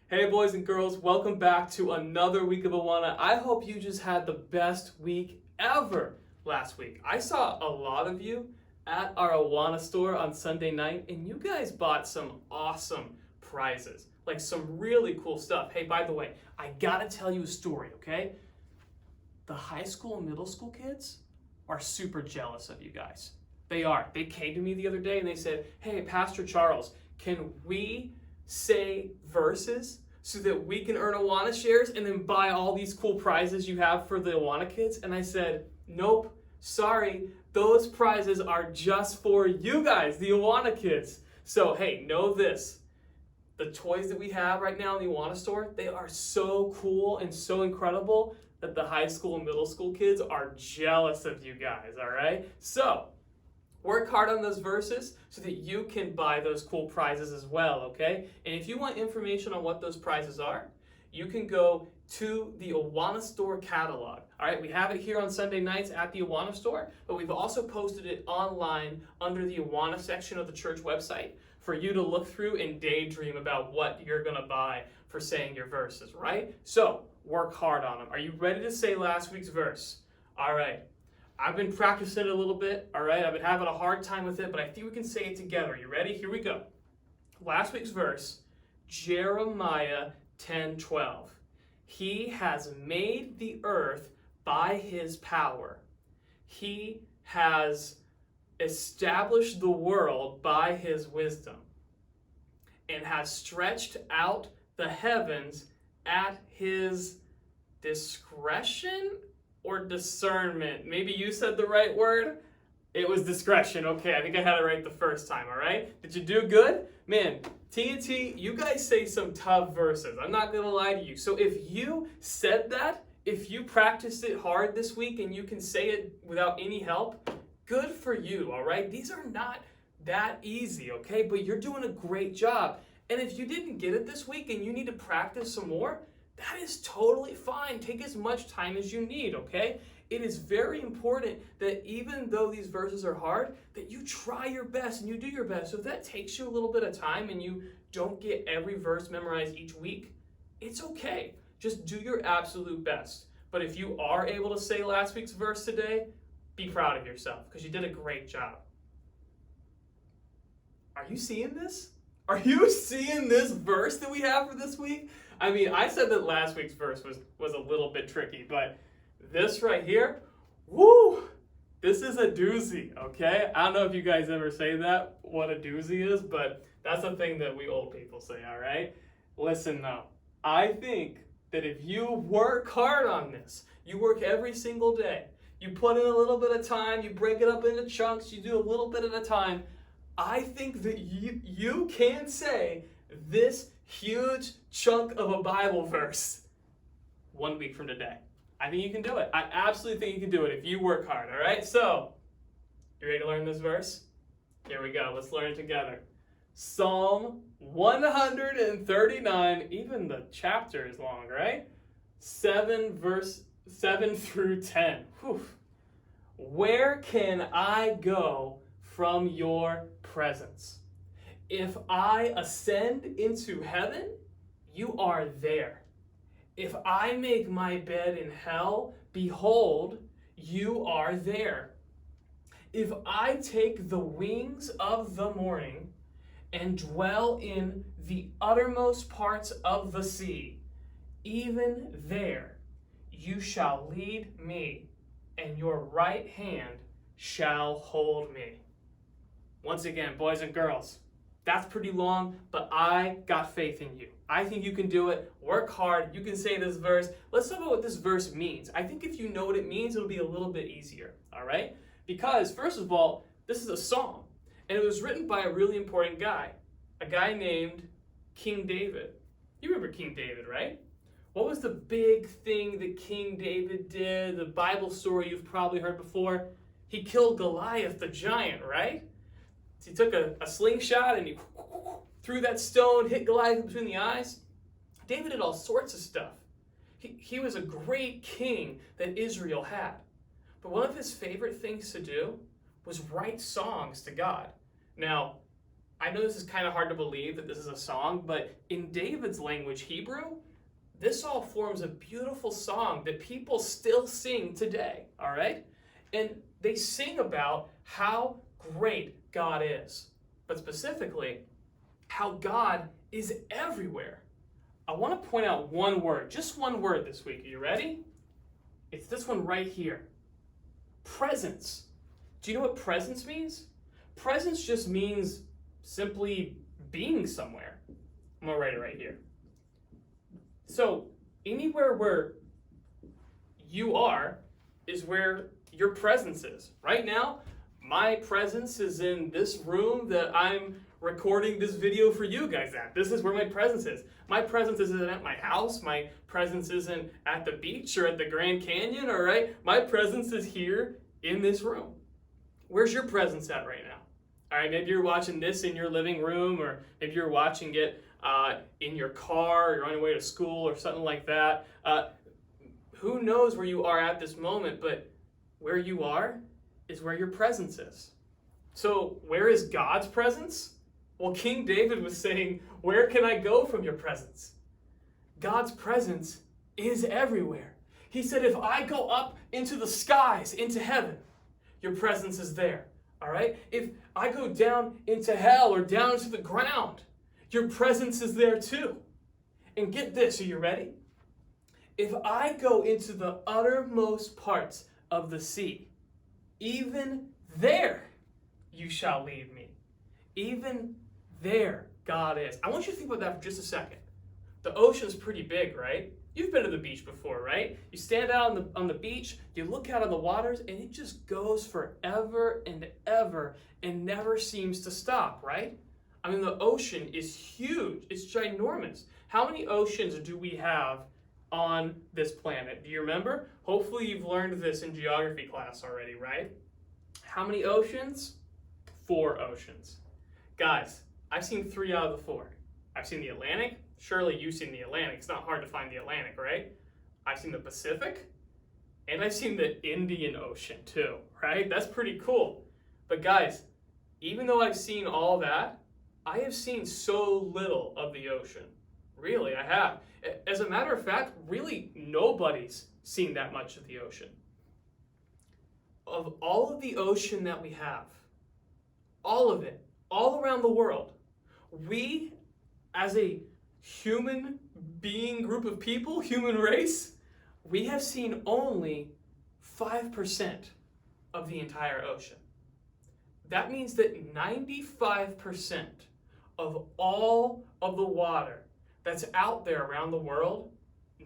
Hey boys and girls, welcome back to another week of Awana. I hope you just had the best week ever last week. I saw a lot of you at our Awana store on Sunday night, and you guys bought some awesome prizes, like some really cool stuff. Hey, by the way, I gotta tell you a story, okay? The high school and middle school kids are super jealous of you guys. They are. They came to me the other day and they said, hey, Pastor Charles, can we say verses so that we can earn Awana shares and then buy all these cool prizes you have for the Awana kids? And I said, nope, sorry, those prizes are just for you guys, the Awana kids. So hey, know this. The toys that we have right now in the Awana store, they are so cool and so incredible that the high school and middle school kids are jealous of you guys, all right? So work hard on those verses so that you can buy those cool prizes as well, okay? And if you want information on what those prizes are, you can go to the Awana store catalog. All right, we have it here on Sunday nights at the Awana store, but we've also posted it online under the Awana section of the church website for you to look through and daydream about what you're gonna buy for saying your verses, right? So work hard on them. Are you ready to say last week's verse? All right. I've been practicing it a little bit, all right? I've been having a hard time with it, but I think we can say it together. You ready? Here we go. Last week's verse, Jeremiah 10:12. He has made the earth by his power. He has established the world by his wisdom and has stretched out the heavens at his discretion or discernment. Maybe you said the right word. It was discretion. Okay, I think I had it right the first time, all right? Did you do good? Man, T&T, you guys say some tough verses. I'm not gonna lie to you. So if you said that, if you practiced it hard this week and you can say it without any help, good for you, all right? These are not that easy, okay? But you're doing a great job. And if you didn't get it this week and you need to practice some more, that is totally fine. Take as much time as you need, okay? It is very important that even though these verses are hard, that you try your best and you do your best. So if that takes you a little bit of time and you don't get every verse memorized each week, it's okay. Just do your absolute best. But if you are able to say last week's verse today, be proud of yourself because you did a great job. Are you seeing this? Are you seeing this verse that we have for this week? I mean, I said that last week's verse was a little bit tricky, but this right here, woo, this is a doozy, okay? I don't know if you guys ever say that, what a doozy is, but that's a thing that we old people say, all right? Listen though, I think that if you work hard on this, you work every single day, you put in a little bit of time, you break it up into chunks, you do a little bit at a time, I think that you can say this huge chunk of a Bible verse 1 week from today. I think you can do it. I absolutely think you can do it if you work hard, all right? So, you ready to learn this verse? Here we go. Let's learn it together. Psalm 139, even the chapter is long, right? 7 through 10. Whew. Where can I go from your presence? If I ascend into heaven, you are there. If I make my bed in hell, behold, you are there. If I take the wings of the morning and dwell in the uttermost parts of the sea, even there you shall lead me, and your right hand shall hold me. Once again, boys and girls, that's pretty long, but I got faith in you. I think you can do it. Work hard. You can say this verse. Let's talk about what this verse means. I think if you know what it means, it'll be a little bit easier, all right? Because, first of all, this is a psalm, and it was written by a really important guy, a guy named King David. You remember King David, right? What was the big thing that King David did? The Bible story you've probably heard before. He killed Goliath, the giant, right? He took a slingshot and he threw that stone, hit Goliath between the eyes. David did all sorts of stuff. He was a great king that Israel had. But one of his favorite things to do was write songs to God. Now, I know this is kind of hard to believe that this is a song, but in David's language, Hebrew, this all forms a beautiful song that people still sing today, all right? And they sing about how great God is, but specifically, how God is everywhere. I want to point out one word, just one word this week. Are you ready? It's this one right here. Presence. Do you know what presence means? Presence just means simply being somewhere. I'm going to write it right here. So anywhere where you are is where your presence is. Right now, my presence is in this room that I'm recording this video for you guys at. This is where my presence is. My presence isn't at my house. My presence isn't at the beach or at the Grand Canyon, all right? My presence is here in this room. Where's your presence at right now? All right, maybe you're watching this in your living room, or maybe you're watching it in your car, or you're on your way to school or something like that. Who knows where you are at this moment, but where you are is where your presence is. So where is God's presence? Well, King David was saying, where can I go from your presence? God's presence is everywhere. He said, if I go up into the skies, into heaven, your presence is there. All right? If I go down into hell or down to the ground, your presence is there too. And get this, are you ready? If I go into the uttermost parts of the sea, even there you shall lead me. Even there God is. I want you to think about that for just a second. The ocean's pretty big, right? You've been to the beach before, right? You stand out on the beach, you look out on the waters, and it just goes forever and ever and never seems to stop, right? I mean, the ocean is huge. It's ginormous. How many oceans do we have on this planet? Do you remember? Hopefully you've learned this in geography class already, right? How many oceans? 4 oceans. Guys, I've seen 3 out of the 4. I've seen the Atlantic. Surely you've seen the Atlantic. It's not hard to find the Atlantic, right? I've seen the Pacific, and I've seen the Indian Ocean too, right? That's pretty cool. But guys, even though I've seen all that, I have seen so little of the ocean. Really, I have. As a matter of fact, really nobody's seen that much of the ocean. Of all of the ocean that we have, all of it, all around the world, we, as a human being group of people, human race, we have seen only 5% of the entire ocean. That means that 95% of all of the water that's out there around the world,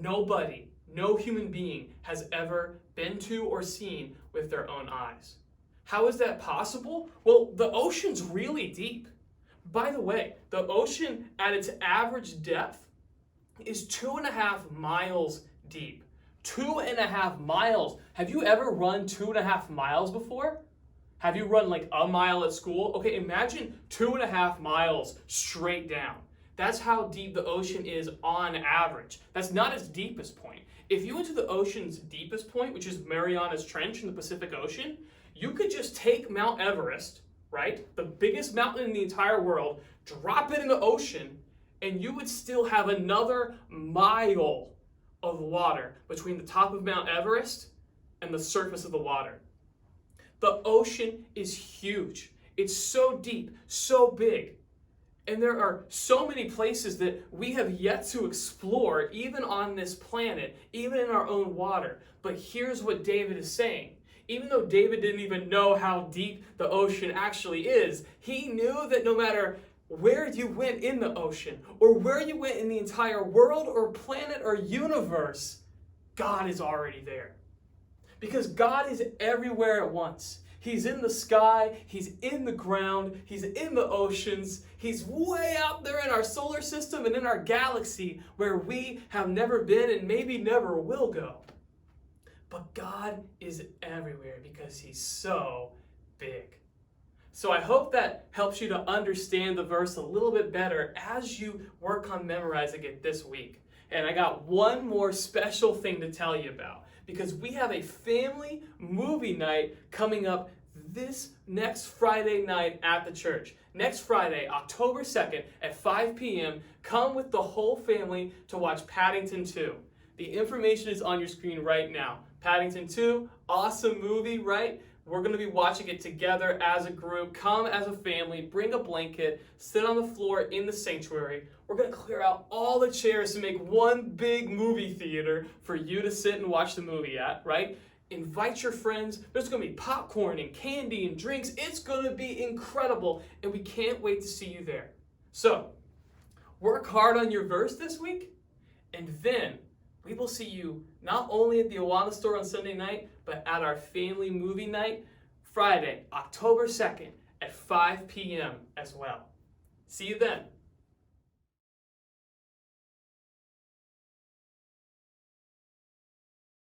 nobody, no human being has ever been to or seen with their own eyes. How is that possible? Well, the ocean's really deep. By the way, the ocean at its average depth is 2.5 miles deep. 2.5 miles. Have you ever run 2.5 miles before? Have you run like a mile at school? Okay, imagine 2.5 miles straight down. That's how deep the ocean is on average. That's not its deepest point. If you went to the ocean's deepest point, which is Mariana's Trench in the Pacific Ocean, you could just take Mount Everest, right? The biggest mountain in the entire world, drop it in the ocean, and you would still have another mile of water between the top of Mount Everest and the surface of the water. The ocean is huge. It's so deep, so big. And there are so many places that we have yet to explore, even on this planet, even in our own water. But here's what David is saying. Even though David didn't even know how deep the ocean actually is, he knew that no matter where you went in the ocean, or where you went in the entire world or planet or universe, God is already there. Because God is everywhere at once. He's in the sky, he's in the ground, he's in the oceans, he's way out there in our solar system and in our galaxy where we have never been and maybe never will go. But God is everywhere because he's so big. So I hope that helps you to understand the verse a little bit better as you work on memorizing it this week. And I got one more special thing to tell you about, because we have a family movie night coming up this next Friday night at the church. Next Friday, October 2nd at 5 p.m., come with the whole family to watch Paddington 2. The information is on your screen right now. Paddington 2, awesome movie, right? We're going to be watching it together as a group. Come as a family, bring a blanket, sit on the floor in the sanctuary. We're going to clear out all the chairs to make one big movie theater for you to sit and watch the movie at, right? Invite your friends. There's going to be popcorn and candy and drinks. It's going to be incredible, and we can't wait to see you there. So, work hard on your verse this week, and then we will see you not only at the Awana store on Sunday night, but at our family movie night, Friday, October 2nd at 5 p.m. as well. See you then.